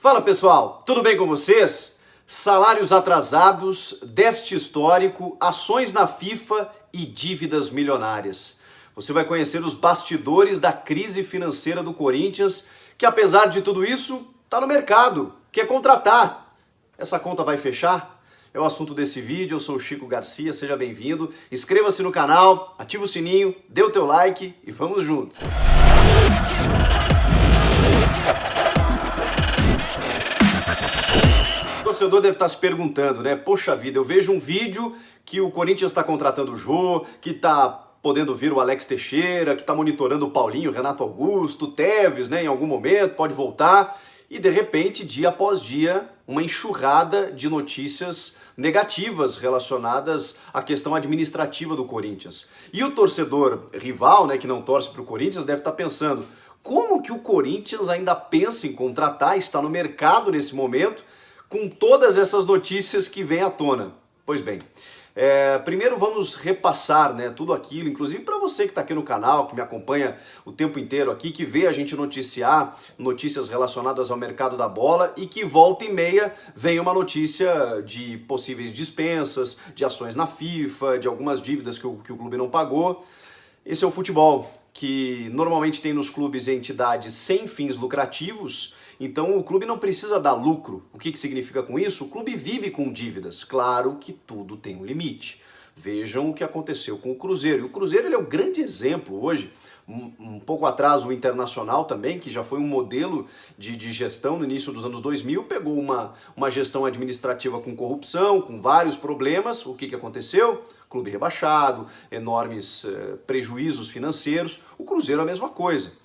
Fala pessoal, tudo bem com vocês? Salários atrasados, déficit histórico, ações na FIFA e dívidas milionárias. Você vai conhecer os bastidores da crise financeira do Corinthians, que apesar de tudo isso, está no mercado, quer contratar. Essa conta vai fechar? É o assunto desse vídeo, eu sou o Chico Garcia, seja bem-vindo. Inscreva-se no canal, ativa o sininho, dê o teu like e vamos juntos. O torcedor deve estar se perguntando, né? Poxa vida, eu vejo um vídeo que o Corinthians está contratando o Jô, que está podendo vir o Alex Teixeira, que está monitorando o Paulinho, o Renato Augusto, o Tevez, né? Em algum momento pode voltar. E de repente, dia após dia, uma enxurrada de notícias negativas relacionadas à questão administrativa do Corinthians. E o torcedor rival, né, que não torce para o Corinthians, deve estar pensando: como que o Corinthians ainda pensa em contratar, está no mercado nesse momento, com todas essas notícias que vêm à tona? Pois bem, primeiro vamos repassar, né, tudo aquilo, inclusive para você que está aqui no canal, que me acompanha o tempo inteiro aqui, que vê a gente noticiar notícias relacionadas ao mercado da bola e que volta e meia vem uma notícia de possíveis dispensas, de ações na FIFA, de algumas dívidas que o clube não pagou. Esse é o futebol, que normalmente tem nos clubes entidades sem fins lucrativos, então o clube não precisa dar lucro. O que significa com isso? O clube vive com dívidas. Claro que tudo tem um limite. Vejam o que aconteceu com o Cruzeiro. E o Cruzeiro ele é o grande exemplo hoje. Um pouco atrás o Internacional também, que já foi um modelo de gestão no início dos anos 2000, pegou uma gestão administrativa com corrupção, com vários problemas. O que aconteceu? Clube rebaixado, enormes prejuízos financeiros. O Cruzeiro é a mesma coisa.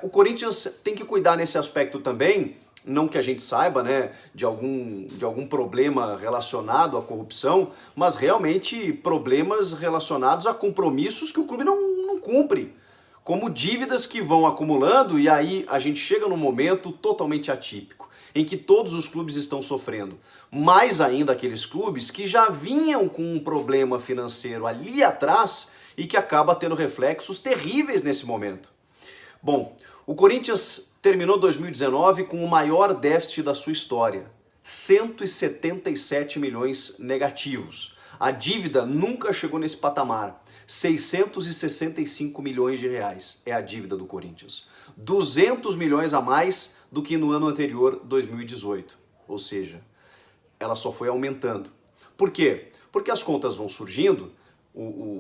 O Corinthians tem que cuidar nesse aspecto também, não que a gente saiba, né, de algum problema relacionado à corrupção, mas realmente problemas relacionados a compromissos que o clube não cumpre, como dívidas que vão acumulando, e aí a gente chega num momento totalmente atípico, em que todos os clubes estão sofrendo. Mais ainda aqueles clubes que já vinham com um problema financeiro ali atrás e que acaba tendo reflexos terríveis nesse momento. Bom, o Corinthians terminou 2019 com o maior déficit da sua história, 177 milhões negativos. A dívida nunca chegou nesse patamar, 665 milhões de reais é a dívida do Corinthians. 200 milhões a mais do que no ano anterior, 2018. Ou seja, ela só foi aumentando. Por quê? Porque as contas vão surgindo.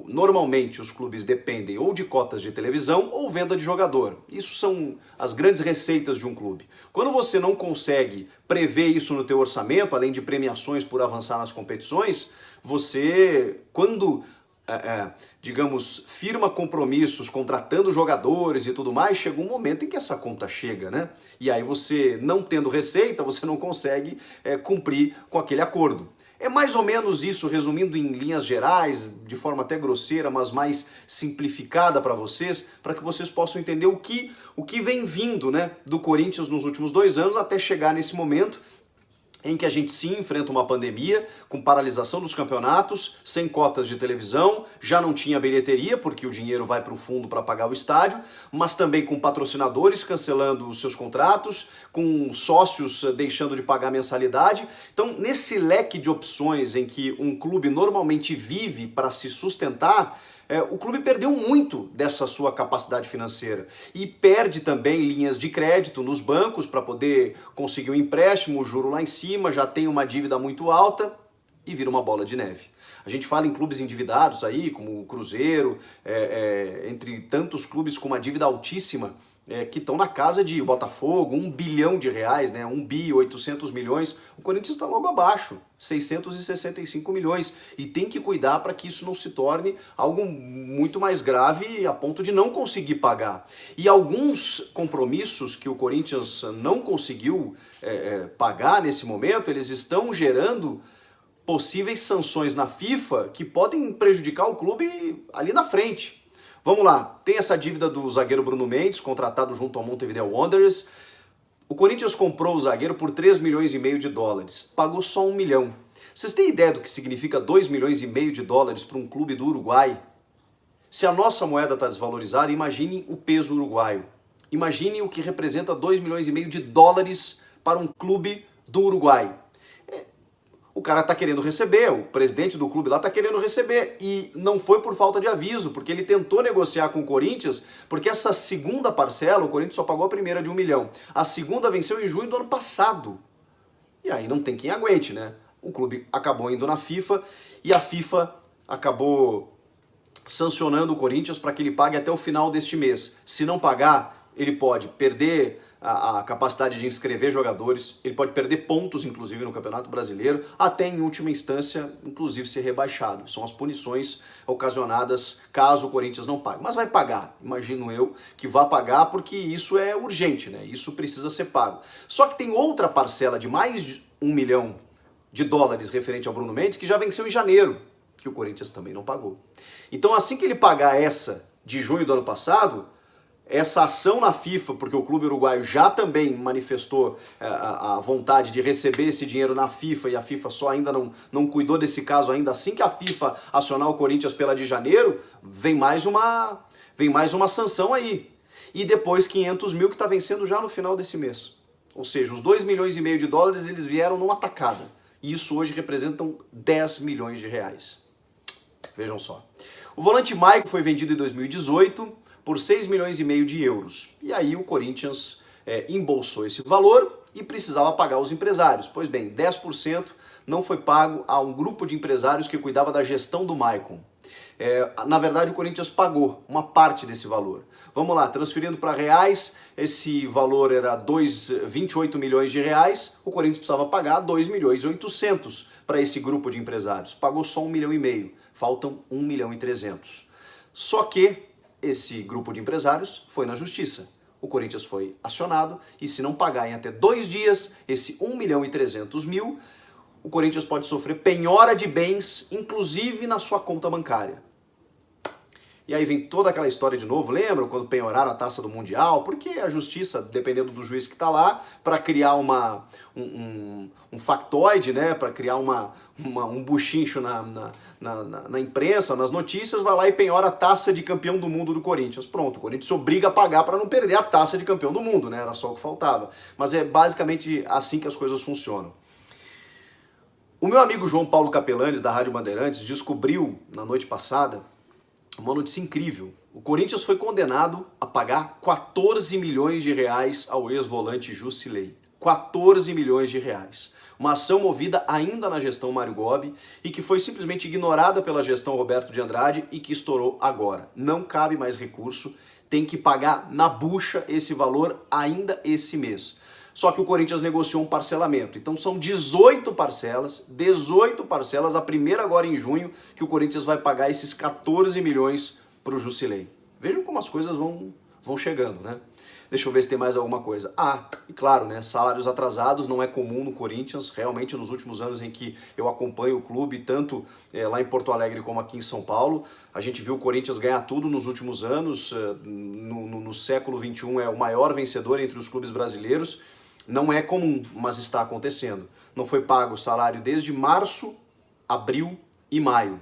Normalmente os clubes dependem ou de cotas de televisão ou venda de jogador. Isso são as grandes receitas de um clube. Quando você não consegue prever isso no teu orçamento, além de premiações por avançar nas competições, você, quando, digamos, firma compromissos, contratando jogadores e tudo mais, chega um momento em que essa conta chega, né? E aí você, não tendo receita, você não consegue cumprir com aquele acordo. É mais ou menos isso, resumindo em linhas gerais, de forma até grosseira, mas mais simplificada para vocês, para que vocês possam entender o que vem vindo, né, do Corinthians nos últimos 2 anos até chegar nesse momento em que a gente sim enfrenta uma pandemia, com paralisação dos campeonatos, sem cotas de televisão, já não tinha bilheteria, porque o dinheiro vai para o fundo para pagar o estádio, mas também com patrocinadores cancelando os seus contratos, com sócios deixando de pagar mensalidade. Então, nesse leque de opções em que um clube normalmente vive para se sustentar, o clube perdeu muito dessa sua capacidade financeira e perde também linhas de crédito nos bancos para poder conseguir um empréstimo, o juro lá em cima, já tem uma dívida muito alta e vira uma bola de neve. A gente fala em clubes endividados aí, como o Cruzeiro, entre tantos clubes com uma dívida altíssima, que estão na casa de Botafogo, 1 bilhão de reais, né? 1 bi, 800 milhões. O Corinthians está logo abaixo, 665 milhões. E tem que cuidar para que isso não se torne algo muito mais grave a ponto de não conseguir pagar. E alguns compromissos que o Corinthians não conseguiu pagar nesse momento, eles estão gerando possíveis sanções na FIFA que podem prejudicar o clube ali na frente. Vamos lá, tem essa dívida do zagueiro Bruno Mendes, contratado junto ao Montevideo Wanderers. O Corinthians comprou o zagueiro por 3,5 milhões de dólares, pagou só 1 milhão. Vocês têm ideia do que significa 2,5 milhões de dólares para um clube do Uruguai? Se a nossa moeda está desvalorizada, imagine o peso uruguaio. Imagine o que representa 2,5 milhões de dólares para um clube do Uruguai. O cara está querendo receber, o presidente do clube lá está querendo receber, e não foi por falta de aviso, porque ele tentou negociar com o Corinthians, porque essa segunda parcela, o Corinthians só pagou a primeira de 1 milhão. A segunda venceu em junho do ano passado. E aí não tem quem aguente, né? O clube acabou indo na FIFA, e a FIFA acabou sancionando o Corinthians para que ele pague até o final deste mês. Se não pagar, ele pode perder a capacidade de inscrever jogadores, ele pode perder pontos, inclusive, no Campeonato Brasileiro, até em última instância, inclusive, ser rebaixado. São as punições ocasionadas caso o Corinthians não pague. Mas vai pagar, imagino eu, que vai pagar, porque isso é urgente, né? Isso precisa ser pago. Só que tem outra parcela de mais de 1 milhão de dólares referente ao Bruno Mendes, que já venceu em janeiro, que o Corinthians também não pagou. Então, assim que ele pagar essa de junho do ano passado, essa ação na FIFA, porque o clube uruguaio já também manifestou a vontade de receber esse dinheiro na FIFA, e a FIFA só ainda não cuidou desse caso ainda. Assim que a FIFA acionar o Corinthians pela de janeiro, vem mais uma sanção aí. E depois 500 mil que está vencendo já no final desse mês. Ou seja, os 2,5 milhões de dólares eles vieram numa tacada. E isso hoje representam 10 milhões de reais. Vejam só. O volante Maicon foi vendido em 2018 por 6,5 milhões de euros. E aí o Corinthians embolsou esse valor e precisava pagar os empresários. Pois bem, 10% não foi pago a um grupo de empresários que cuidava da gestão do Maicon. Na verdade, o Corinthians pagou uma parte desse valor. Vamos lá, transferindo para reais, esse valor era 28 milhões de reais, o Corinthians precisava pagar 2 milhões e 800 para esse grupo de empresários. Pagou só 1,5 milhão, faltam 1 milhão e 300. Só que esse grupo de empresários foi na justiça. O Corinthians foi acionado e se não pagar em até 2 dias esse 1 milhão e 300 mil, o Corinthians pode sofrer penhora de bens, inclusive na sua conta bancária. E aí vem toda aquela história de novo, lembram quando penhoraram a taça do Mundial? Porque a justiça, dependendo do juiz que está lá, para criar um factoide, né? Para criar um buchincho na imprensa, nas notícias, vai lá e penhora a taça de campeão do mundo do Corinthians. Pronto, o Corinthians se obriga a pagar para não perder a taça de campeão do mundo, né? Era só o que faltava. Mas é basicamente assim que as coisas funcionam. O meu amigo João Paulo Capelanes, da Rádio Bandeirantes, descobriu na noite passada uma notícia incrível. O Corinthians foi condenado a pagar 14 milhões de reais ao ex-volante Jusilei. 14 milhões de reais. Uma ação movida ainda na gestão Mário Gobi e que foi simplesmente ignorada pela gestão Roberto de Andrade e que estourou agora. Não cabe mais recurso, tem que pagar na bucha esse valor ainda esse mês. Só que o Corinthians negociou um parcelamento. Então são 18 parcelas, a primeira agora em junho, que o Corinthians vai pagar esses 14 milhões para o Jusilei. Vejam como as coisas vão chegando, né? Deixa eu ver se tem mais alguma coisa. E claro, né? Salários atrasados não é comum no Corinthians. Realmente, nos últimos anos em que eu acompanho o clube, tanto lá em Porto Alegre como aqui em São Paulo, a gente viu o Corinthians ganhar tudo nos últimos anos. No século XXI é o maior vencedor entre os clubes brasileiros. Não é comum, mas está acontecendo. Não foi pago o salário desde março, abril e maio.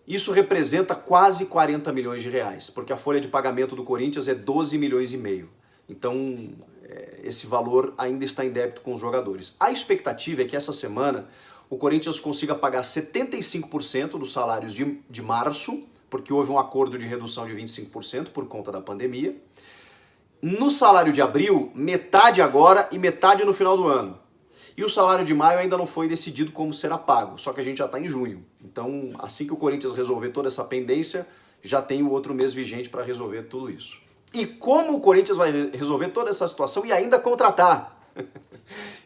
Isso representa quase 40 milhões de reais, porque a folha de pagamento do Corinthians é 12 milhões e meio. Então, esse valor ainda está em débito com os jogadores. A expectativa é que essa semana o Corinthians consiga pagar 75% dos salários de março, porque houve um acordo de redução de 25% por conta da pandemia. No salário de abril, metade agora e metade no final do ano. E o salário de maio ainda não foi decidido como será pago, só que a gente já está em junho. Então, assim que o Corinthians resolver toda essa pendência, já tem o outro mês vigente para resolver tudo isso. E como o Corinthians vai resolver toda essa situação e ainda contratar?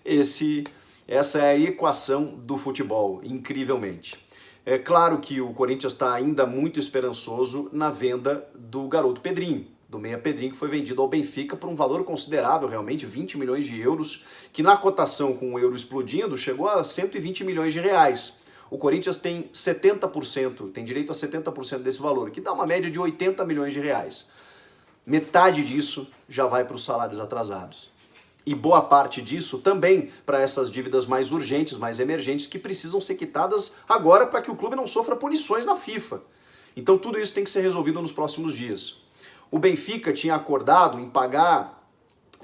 Essa é a equação do futebol, incrivelmente. É claro que o Corinthians está ainda muito esperançoso na venda do garoto Pedrinho, do meia Pedrinho, que foi vendido ao Benfica por um valor considerável, realmente 20 milhões de euros, que na cotação com o euro explodindo chegou a 120 milhões de reais. O Corinthians tem 70%, tem direito a 70% desse valor, que dá uma média de 80 milhões de reais. Metade disso já vai para os salários atrasados. E boa parte disso também para essas dívidas mais urgentes, mais emergentes, que precisam ser quitadas agora para que o clube não sofra punições na FIFA. Então tudo isso tem que ser resolvido nos próximos dias. O Benfica tinha acordado em pagar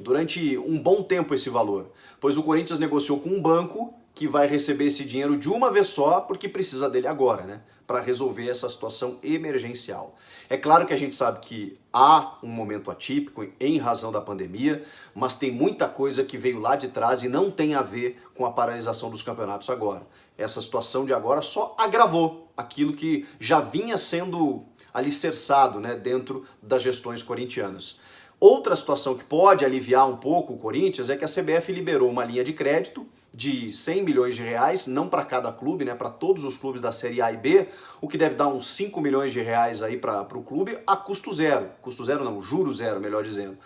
durante um bom tempo esse valor, pois o Corinthians negociou com um banco que vai receber esse dinheiro de uma vez só, porque precisa dele agora, né? Para resolver essa situação emergencial. É claro que a gente sabe que há um momento atípico em razão da pandemia, mas tem muita coisa que veio lá de trás e não tem a ver com a paralisação dos campeonatos agora. Essa situação de agora só agravou aquilo que já vinha sendo alicerçado, né, dentro das gestões corintianas. Outra situação que pode aliviar um pouco o Corinthians é que a CBF liberou uma linha de crédito de 100 milhões de reais, não para cada clube, né, para todos os clubes da Série A e B, o que deve dar uns 5 milhões de reais aí para o clube a custo zero. Custo zero não, juro zero, melhor dizendo.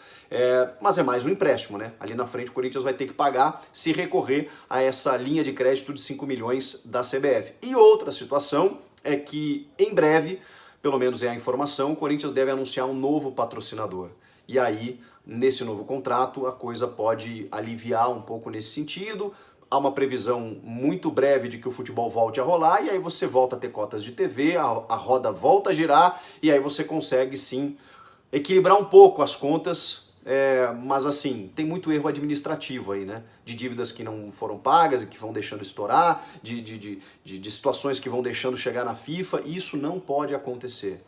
Mas é mais um empréstimo, né? Ali na frente o Corinthians vai ter que pagar se recorrer a essa linha de crédito de 5 milhões da CBF. E outra situação é que em breve, pelo menos é a informação, o Corinthians deve anunciar um novo patrocinador. E aí, nesse novo contrato, a coisa pode aliviar um pouco nesse sentido. Há uma previsão muito breve de que o futebol volte a rolar e aí você volta a ter cotas de TV, a roda volta a girar e aí você consegue sim equilibrar um pouco as contas, mas assim, tem muito erro administrativo aí, né? De dívidas que não foram pagas e que vão deixando estourar, de situações que vão deixando chegar na FIFA, e isso não pode acontecer.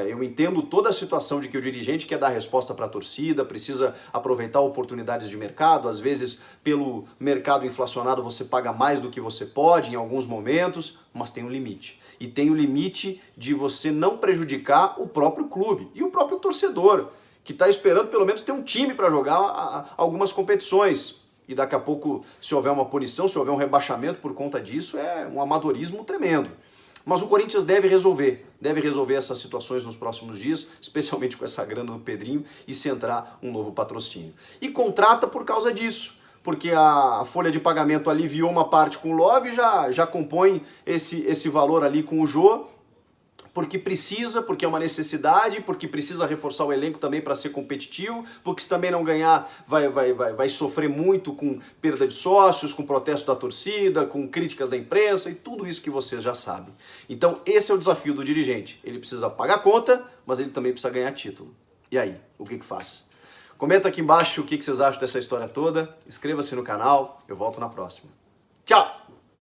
Eu entendo toda a situação de que o dirigente quer dar resposta para a torcida, precisa aproveitar oportunidades de mercado, às vezes pelo mercado inflacionado você paga mais do que você pode em alguns momentos, mas tem um limite. E tem o limite de você não prejudicar o próprio clube e o próprio torcedor, que está esperando pelo menos ter um time para jogar algumas competições. E daqui a pouco, se houver uma punição, se houver um rebaixamento por conta disso, é um amadorismo tremendo. Mas o Corinthians deve resolver essas situações nos próximos dias, especialmente com essa grana do Pedrinho, e centrar um novo patrocínio. E contrata por causa disso, porque a folha de pagamento aliviou uma parte com o Love e já compõe esse valor ali com o Jô, porque é uma necessidade, porque precisa reforçar o elenco também para ser competitivo, porque se também não ganhar vai sofrer muito com perda de sócios, com protesto da torcida, com críticas da imprensa e tudo isso que vocês já sabem. Então esse é o desafio do dirigente, ele precisa pagar a conta, mas ele também precisa ganhar título. E aí, o que faz? Comenta aqui embaixo o que vocês acham dessa história toda, inscreva-se no canal, eu volto na próxima. Tchau!